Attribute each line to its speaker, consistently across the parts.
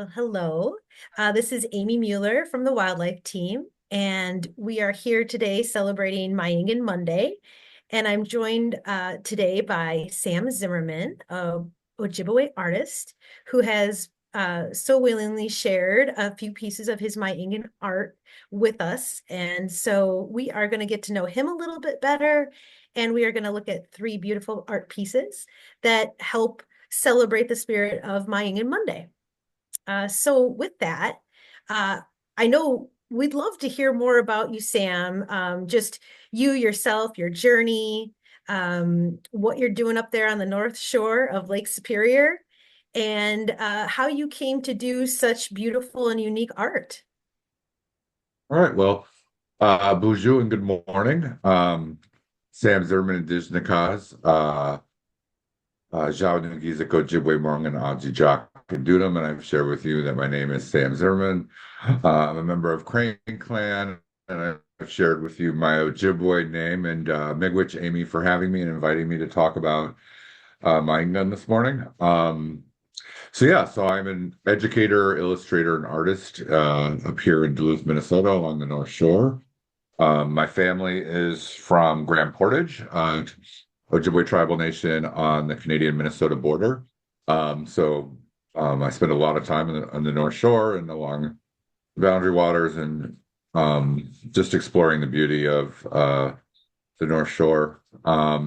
Speaker 1: Well, hello. This is Amy Mueller from the Wildlife Team, and we are here today celebrating Mayangan Monday. And I'm joined today by Sam Zimmerman, a Ojibwe artist, who has so willingly shared a few pieces of his Mayangan art with us. And so we are going to get to know him a little bit better, and we are going to look at three beautiful art pieces that help celebrate the spirit of Mayangan Monday. So with that, uh, I know we'd love to hear more about you, Sam. Just you yourself, your journey, what you're doing up there on the North Shore of Lake Superior, and how you came to do such beautiful and unique art.
Speaker 2: All right. Well, bonjour and good morning. Sam Zimmerman Zhaawanoogiikhik, Zhaawanoogiikhik, Ojibwe, Ojibwe, and I've shared with you that my name is Sam Zimmerman. I'm a member of Crane Clan, and I've shared with you my Ojibwe name and Miigwech Amy for having me and inviting me to talk about my gun this morning. So I'm an educator, illustrator, and artist up here in Duluth, Minnesota, along the North Shore. My family is from Grand Portage, Ojibwe tribal nation on the Canadian-Minnesota border. I spend a lot of time on the North Shore and along boundary waters and just exploring the beauty of the North Shore. I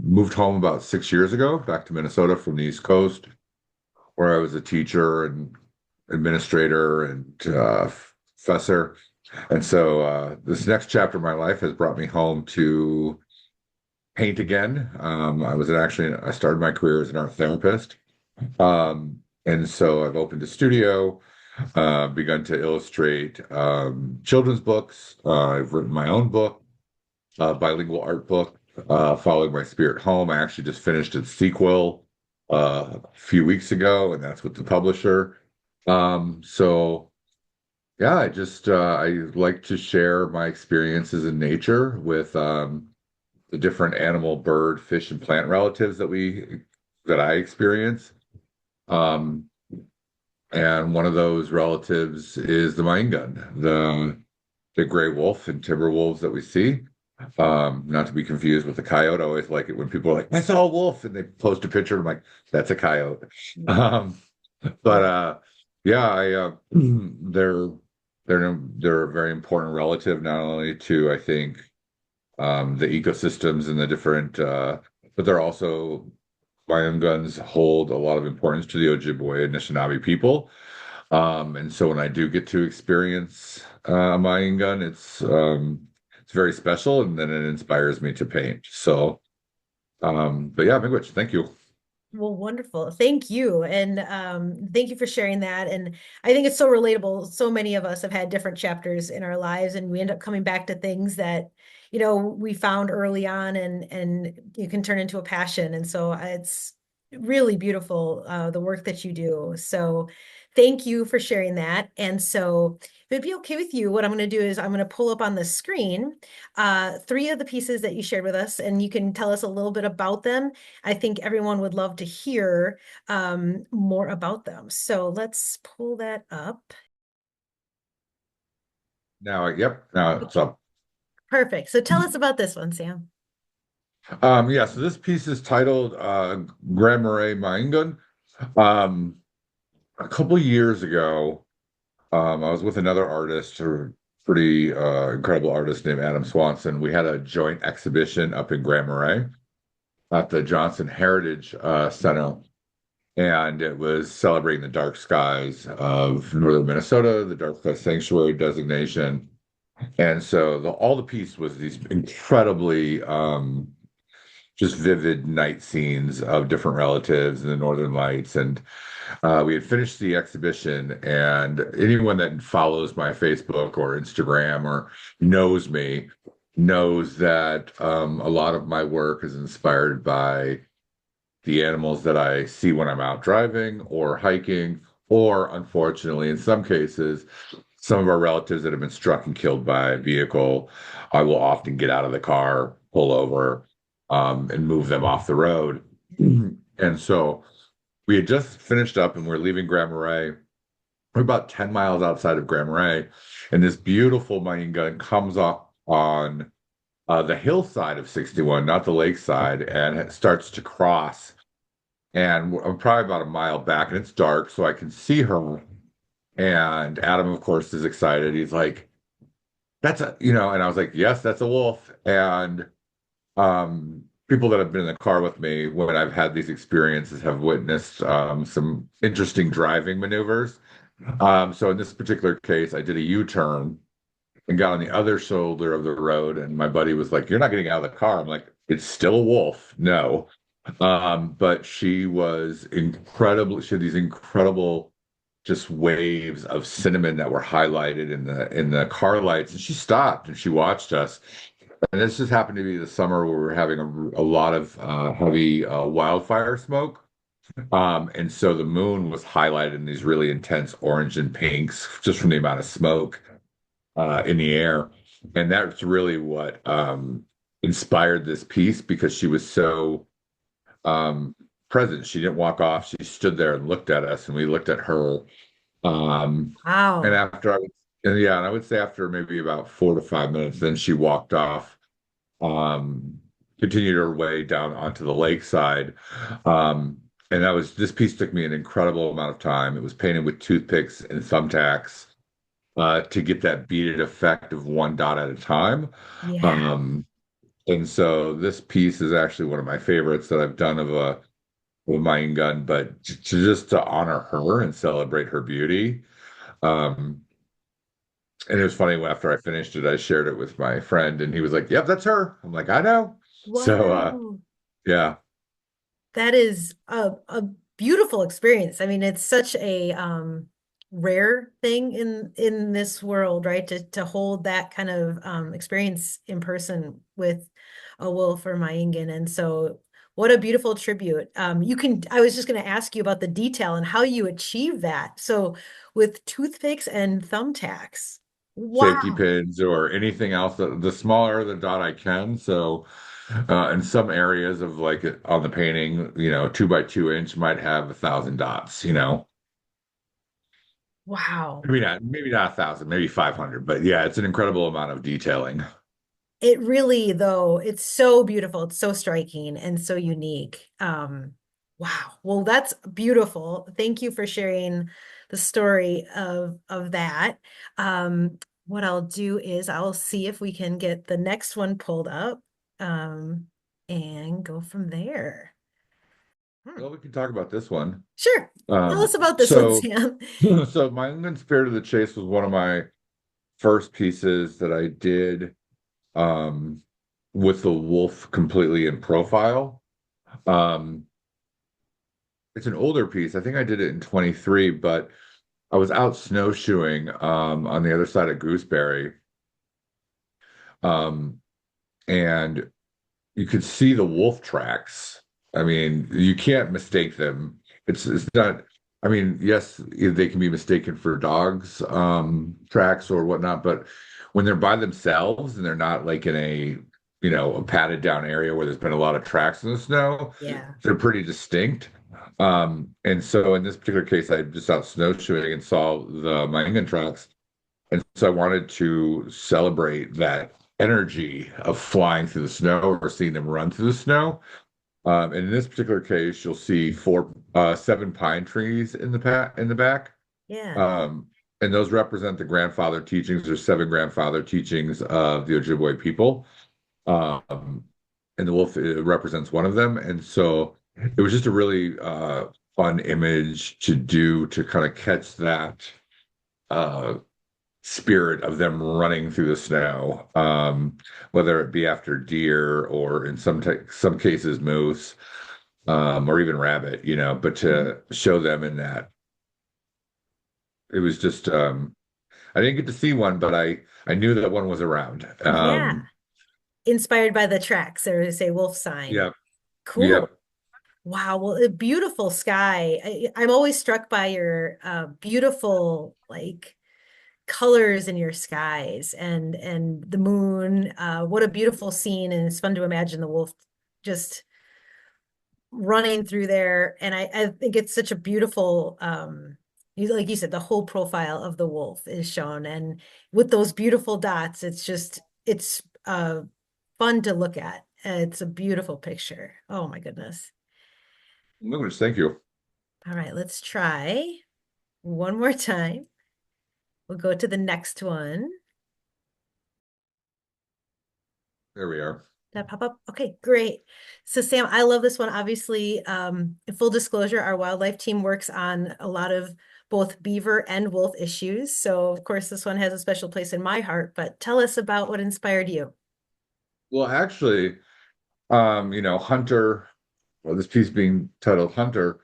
Speaker 2: moved home about 6 years ago, back to Minnesota from the East Coast, where I was a teacher and administrator and professor. And so this next chapter of my life has brought me home to paint again. I started my career as an art therapist. And so I've opened a studio, begun to illustrate children's books. I've written my own book, bilingual art book, Following My Spirit Home. I actually just finished its sequel a few weeks ago, and that's with the publisher. Yeah, I like to share my experiences in nature with the different animal, bird, fish, and plant relatives that I experience. Um, and one of those relatives is the Maingun, the gray wolf and timber wolves that we see. Not to be confused with the coyote. I always like it when people are like, "I saw a wolf," and they post a picture. I'm like, "That's a coyote." Um, but yeah, they're they're a very important relative, not only to I think the ecosystems and the different, but they're also my own guns hold a lot of importance to the Ojibwe and Anishinaabe people. And so when I do get to experience a Mayan gun, it's very special, and then it inspires me to paint. But yeah, Miigwech, thank you.
Speaker 1: Well, wonderful. Thank you. And thank you for sharing that. And I think it's so relatable. So many of us have had different chapters in our lives, and we end up coming back to things that, we found early on and you can turn into a passion. And so it's really beautiful, the work that you do. So thank you for sharing that. And so if it'd be okay with you, what I'm going to do is I'm going to pull up on the screen three of the pieces that you shared with us, and you can tell us a little bit about them. I think everyone would love to hear more about them. So let's pull that up.
Speaker 2: Now it's
Speaker 1: Okay,
Speaker 2: up.
Speaker 1: perfect. So tell us about this one, Sam.
Speaker 2: Yeah, so this piece is titled Grand Marais Maingun. Um, a couple years ago, I was with another artist, a pretty incredible artist named Adam Swanson. We had a joint exhibition up in Grand Marais at the Johnson Heritage Center, and it was celebrating the dark skies of northern Minnesota, the Dark Sky Sanctuary designation. And so all the piece was these incredibly just vivid night scenes of different relatives and the Northern Lights. And we had finished the exhibition, and anyone that follows my Facebook or Instagram or knows me knows that a lot of my work is inspired by the animals that I see when I'm out driving or hiking, or unfortunately, in some cases, some of our relatives that have been struck and killed by a vehicle. I will often get out of the car, pull over, and move them off the road. And so we had just finished up and we're leaving Grand Marais. We're about 10 miles outside of Grand Marais, and this beautiful machine gun comes up on the hillside of 61, not the lakeside, and it starts to cross. And I'm probably about a mile back, and it's dark, so I can see her. And Adam, of course, is excited. He's like, "That's a," and I was like, "Yes, that's a wolf." And people that have been in the car with me when I've had these experiences have witnessed some interesting driving maneuvers. So in this particular case, I did a U-turn and got on the other shoulder of the road, and my buddy was like, "You're not getting out of the car." I'm like, "It's still a wolf." No. But she was incredible. She had these incredible just waves of cinnamon that were highlighted in the car lights, and she stopped and she watched us. And this just happened to be the summer where we were having a lot of heavy wildfire smoke. And so the moon was highlighted in these really intense orange and pinks just from the amount of smoke in the air. And that's really what inspired this piece because she was so present. She didn't walk off. She stood there and looked at us, and we looked at her. Um, and
Speaker 1: Wow.
Speaker 2: after I would, and yeah, and I would say after maybe about 4 to 5 minutes, then she walked off, um, continued her way down onto the lakeside. Um, and this piece took me an incredible amount of time. It was painted with toothpicks and thumbtacks to get that beaded effect of one dot at a time.
Speaker 1: Yeah.
Speaker 2: Um, and so this piece is actually one of my favorites that I've done of a mine gun, but just to honor her and celebrate her beauty. Um, and it was funny after I finished it, I shared it with my friend, and he was like, "Yep, that's her." I'm like, "I know." So,
Speaker 1: Wow.
Speaker 2: yeah,
Speaker 1: That is a beautiful experience. I mean, it's such a rare thing in this world, right? To hold that kind of experience in person with a wolf or Maingan. And so what a beautiful tribute. I was just going to ask you about the detail and how you achieve that. So with toothpicks and thumbtacks.
Speaker 2: safety
Speaker 1: Wow.
Speaker 2: pins or anything else. The smaller the dot I can. So, in some areas of like on the painting, 2 by 2 inch might have 1,000 dots.
Speaker 1: Wow.
Speaker 2: Maybe not 1,000, maybe 500, but yeah, it's an incredible amount of detailing.
Speaker 1: It really, though, it's so beautiful. It's so striking and so unique. Wow. Well, that's beautiful. Thank you for sharing the story of that. What I'll do is I'll see if we can get the next one pulled up, um, and go from there. Hmm.
Speaker 2: Well, we can talk about this one.
Speaker 1: Sure. Tell
Speaker 2: Um,
Speaker 1: us about this one,
Speaker 2: so,
Speaker 1: Sam.
Speaker 2: so my England Spirit of the Chase was one of my first pieces that I did um, with the wolf completely in profile. Um, it's an older piece. I think I did it in 23, but I was out snowshoeing on the other side of Gooseberry. Um, and you could see the wolf tracks. I mean, you can't mistake them. It's not. I mean, yes, they can be mistaken for dogs, tracks or whatnot, but when they're by themselves and they're not like in a padded down area where there's been a lot of tracks in the snow,
Speaker 1: Yeah.
Speaker 2: they're pretty distinct. And so in this particular case, I just out snowshoeing and saw the Mahingan tracks. And so I wanted to celebrate that energy of flying through the snow or seeing them run through the snow. And in this particular case, you'll see seven pine trees in the back.
Speaker 1: Yeah.
Speaker 2: Um, and those represent the grandfather teachings or seven grandfather teachings of the Ojibwe people. Um, and the wolf represents one of them. And so it was just a really fun image to do to kind of catch that uh, spirit of them running through the snow, whether it be after deer or in some cases moose, or even rabbit, but
Speaker 1: Mhm.
Speaker 2: to show them in that it was just I didn't get to see one, but I knew that one was around.
Speaker 1: Yeah. Inspired by the tracks, or say wolf sign.
Speaker 2: Yeah,
Speaker 1: Cool.
Speaker 2: yep.
Speaker 1: Wow. Well, a beautiful sky. I'm always struck by your beautiful like colors in your skies and the moon. What a beautiful scene, and it's fun to imagine the wolf just running through there. And I think it's such a beautiful, like you said, the whole profile of the wolf is shown. And with those beautiful dots, it's fun to look at. It's a beautiful picture. Oh my goodness.
Speaker 2: No, thank you.
Speaker 1: All right, let's try one more time. We'll go to the next one.
Speaker 2: There we are.
Speaker 1: That pop up? Okay, great. So Sam, I love this one. Obviously, in full disclosure, our wildlife team works on a lot of both beaver and wolf issues. So of course, this one has a special place in my heart, but tell us about what inspired you.
Speaker 2: Well, actually, Hunter, well, this piece being titled Hunter,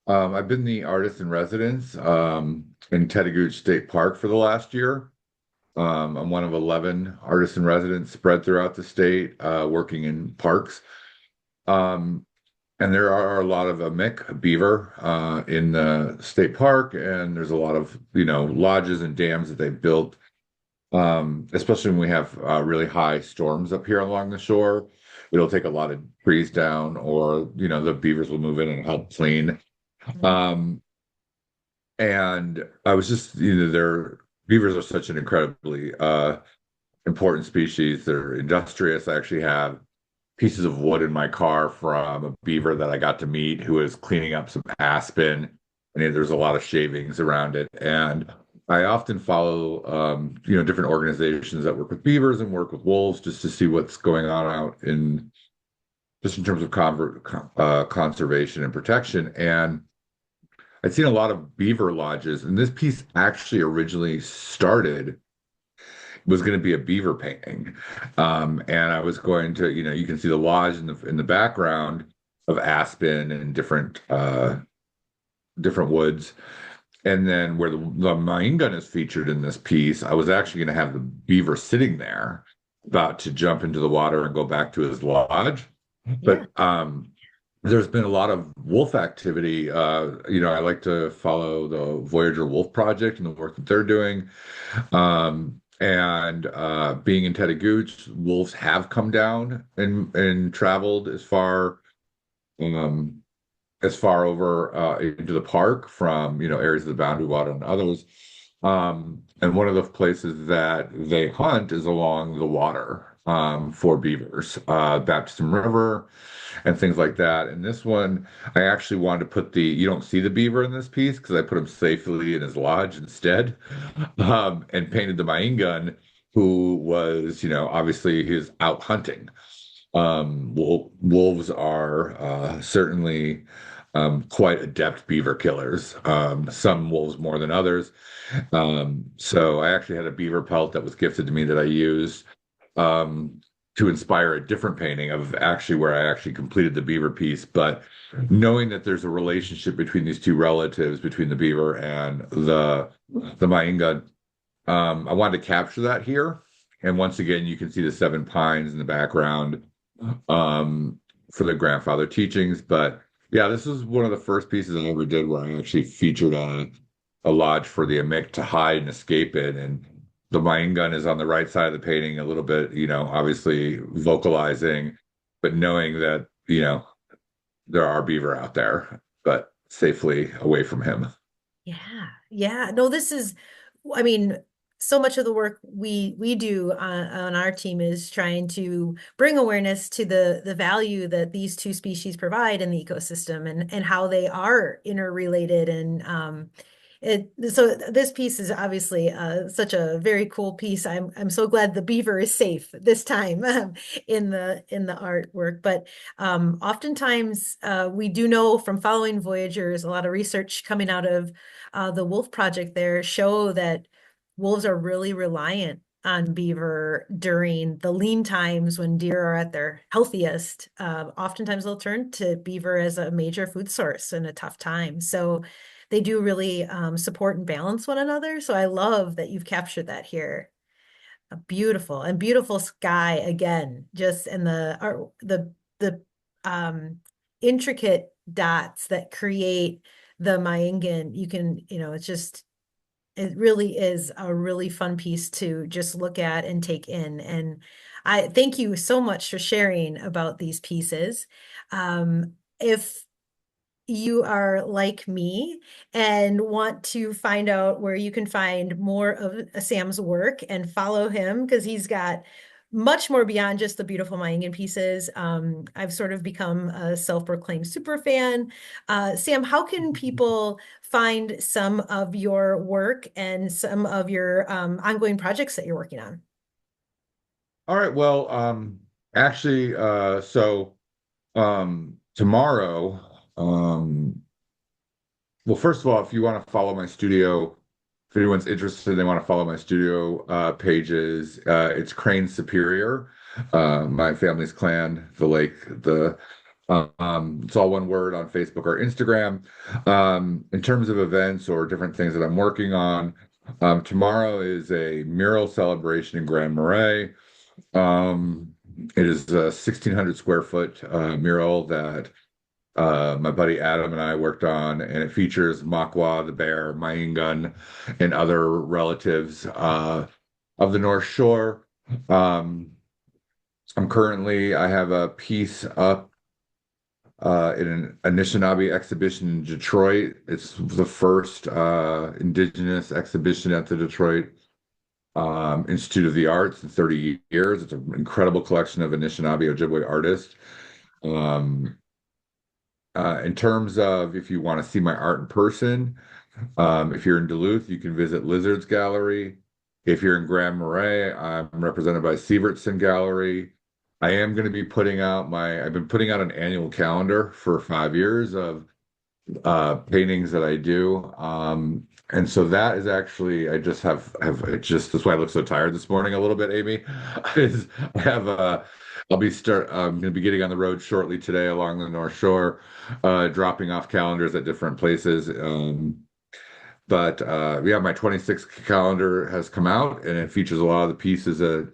Speaker 2: I've been the artist in residence in Chattagooch State Park for the last year. I'm one of 11 artists in residence spread throughout the state, working in parks. Um, and there are a lot of mick beaver in the state park, and there's a lot of, lodges and dams that they've built, especially when we have really high storms up here along the shore. It'll take a lot of trees down, or, the beavers will move in and help clean.
Speaker 1: Mm.
Speaker 2: Um, and I was just, they're beavers are such an incredibly important species. They're industrious. I actually have pieces of wood in my car from a beaver that I got to meet who was cleaning up some aspen. And there's a lot of shavings around it. And I often follow, different organizations that work with beavers and work with wolves just to see what's going on out in just in terms of conservation and protection. And I'd seen a lot of beaver lodges, and this piece actually originally started was going to be a beaver painting. And I was going to, you can see the lodge in the background of aspen and different woods. And then where the mine gun is featured in this piece, I was actually going to have the beaver sitting there, about to jump into the water and go back to his lodge.
Speaker 1: Yeah.
Speaker 2: But there's been a lot of wolf activity. I like to follow the Voyager Wolf Project and the work that they're doing. And being in Chattagooch, wolves have come down and traveled um, as far over into the park from areas of the Boundary Water and others. And one of the places that they hunt is along the water for beavers, Baptism River and things like that. And this one, I actually wanted to put you don't see the beaver in this piece because I put him safely in his lodge instead, and painted the Maingun, who was, obviously he's out hunting. Wolves are certainly quite adept beaver killers. Some wolves more than others. So I actually had a beaver pelt that was gifted to me that I used um, to inspire a different painting of actually where I actually completed the beaver piece. But knowing that there's a relationship between these two relatives, between the beaver and the Mainga, I wanted to capture that here. And once again, you can see the seven pines in the background um, for the grandfather teachings. But yeah, this was one of the first pieces I ever did where I actually featured a lodge for the Amik to hide and escape in. And the mine gun is on the right side of the painting, a little bit, obviously vocalizing, but knowing that, there are beaver out there, but safely away from him.
Speaker 1: Yeah. Yeah. No, this is, I mean, so much of the work we do on our team is trying to bring awareness to the value that these two species provide in the ecosystem and how they are interrelated and so this piece is obviously such a very cool piece. I'm so glad the beaver is safe this time in the artwork. But oftentimes we do know from following Voyagers, a lot of research coming out of the Wolf Project there show that wolves are really reliant on beaver during the lean times when deer are at their healthiest. Oftentimes they'll turn to beaver as a major food source in a tough time. So they do really support and balance one another. So I love that you've captured that here. A beautiful and beautiful sky again, just in the intricate dots that create the Mayangan. You can, it really is a really fun piece to just look at and take in. And I thank you so much for sharing about these pieces. Um, if you are like me and want to find out where you can find more of Sam's work and follow him because he's got much more beyond just the beautiful Mayangan pieces. I've sort of become a self-proclaimed super fan. Sam, how can people find some of your work and some of your ongoing projects that you're working on?
Speaker 2: All right. Well, actually, tomorrow, well, first of all, if you want to follow my studio, if anyone's interested, they want to follow my studio pages. It's Crane Superior, my family's clan, the lake, the it's all one word on Facebook or Instagram. In terms of events or different things that I'm working on, tomorrow is a mural celebration in Grand Marais. Um, it is a 1,600 square foot mural that my buddy Adam and I worked on, and it features Makwa the bear, Mayingun, and other relatives of the North Shore. Um, I have a piece up in an Anishinaabe exhibition in Detroit. It's the first indigenous exhibition at the Detroit Institute of the Arts in 30 years. It's an incredible collection of Anishinaabe Ojibwe artists. Um, in terms of if you want to see my art in person, if you're in Duluth, you can visit Lizard's Gallery. If you're in Grand Marais, I'm represented by Sievertson Gallery. I've been putting out an annual calendar for 5 years of paintings that I do. And so that is actually, I just have it just, that's why I look so tired this morning a little bit, Amy, is I have I'm going to be getting on the road shortly today along the North Shore, dropping off calendars at different places. But yeah, my 26th calendar has come out and it features a lot of the pieces that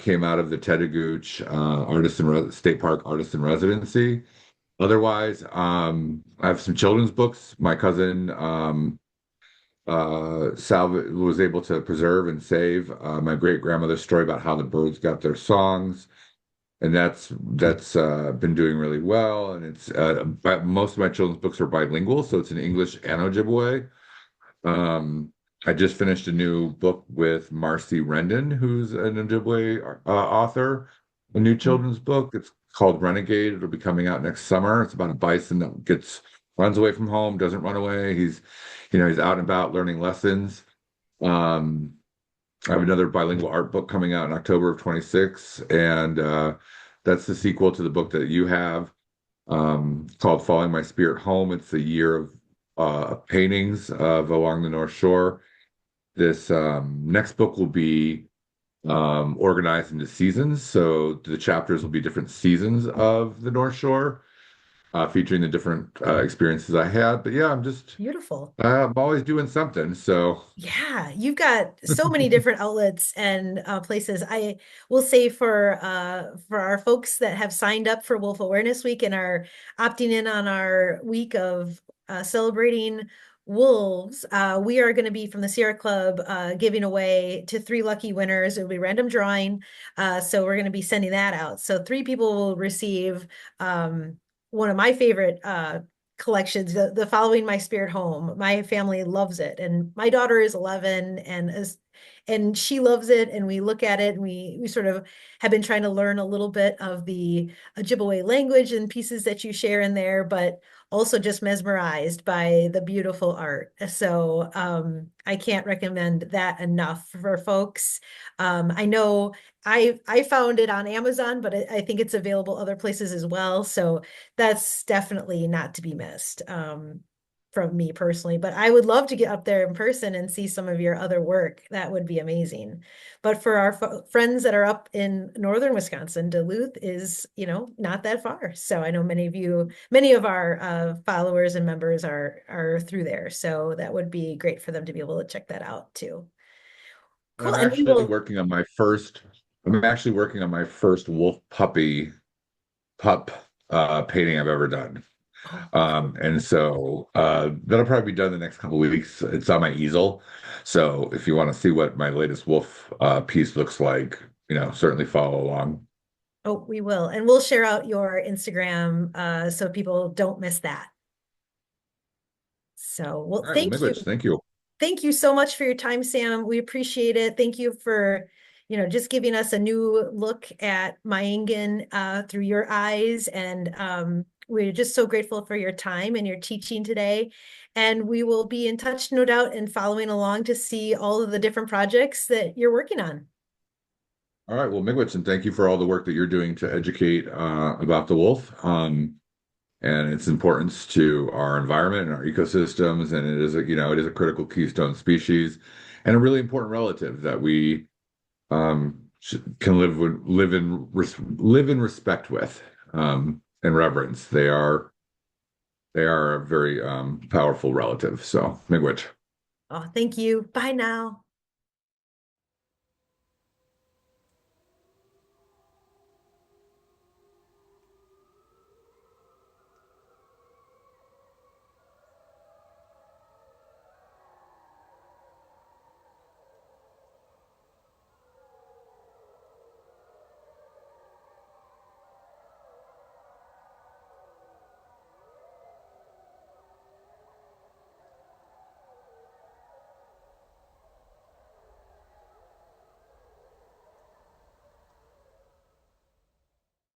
Speaker 2: came out of the Tedagooch State Park Artist in Residency. Otherwise, I have some children's books. My cousin Sal was able to preserve and save my great grandmother's story about how the birds got their songs, and that's been doing really well. And it's but most of my children's books are bilingual, so it's in English and Ojibwe. Um, I just finished a new book with Marcy Rendon, who's an Ojibwe author, a new children's book. It's called Renegade. It'll be coming out next summer. It's about a bison that runs away from home, doesn't run away. He's out and about learning lessons. Um, I have another bilingual art book coming out in October of 26, and that's the sequel to the book that you have, called Following My Spirit Home. It's a year of paintings of along the North Shore. This next book will be organized into seasons. So the chapters will be different seasons of the North Shore, featuring the different experiences I had. But yeah,
Speaker 1: Beautiful.
Speaker 2: I'm always doing something. So
Speaker 1: Yeah, you've got so many different outlets and places. I will say for our folks that have signed up for Wolf Awareness Week and are opting in on our week of celebrating wolves, we are going to be from the Sierra Club giving away to three lucky winners. It'll be random drawing, so we're going to be sending that out. So three people will receive one of my favorite collections, the Following My Spirit Home. My family loves it, and my daughter is 11 and she loves it. And we look at it and we sort of have been trying to learn a little bit of the Ojibwe language and pieces that you share in there, but also just mesmerized by the beautiful art. So I can't recommend that enough for folks. I know I found it on Amazon, but I think it's available other places as well. So that's definitely not to be missed, from me personally. But I would love to get up there in person and see some of your other work. That would be amazing. But for our friends that are up in northern Wisconsin, Duluth is, not that far. So I know many of our followers and members are through there. So that would be great for them to be able to check that out too. Cool.
Speaker 2: I'm
Speaker 1: And we
Speaker 2: actually
Speaker 1: will.
Speaker 2: working on my first. I'm actually working on my first wolf pup painting I've ever done.
Speaker 1: Oh,
Speaker 2: And so that'll probably be done the next couple of weeks. It's on my easel. So if you want to see what my latest wolf piece looks like, certainly follow along.
Speaker 1: Oh, we will. And we'll share out your Instagram so people don't miss that. So, well,
Speaker 2: All right, well,
Speaker 1: thank you.
Speaker 2: Miigwech, thank you.
Speaker 1: Thank you so much for your time, Sam. We appreciate it. Thank you for, just giving us a new look at Mayangan through your eyes. And we're just so grateful for your time and your teaching today. And we will be in touch, no doubt, and following along to see all of the different projects that you're working on.
Speaker 2: All right, well, Miigwech, and thank you for all the work that you're doing to educate about the wolf. And its importance to our environment and our ecosystems. And it is it is a critical keystone species and a really important relative that we can live in respect with and reverence. They are a very powerful relative. So, miigwech.
Speaker 1: Oh, thank you. Bye now.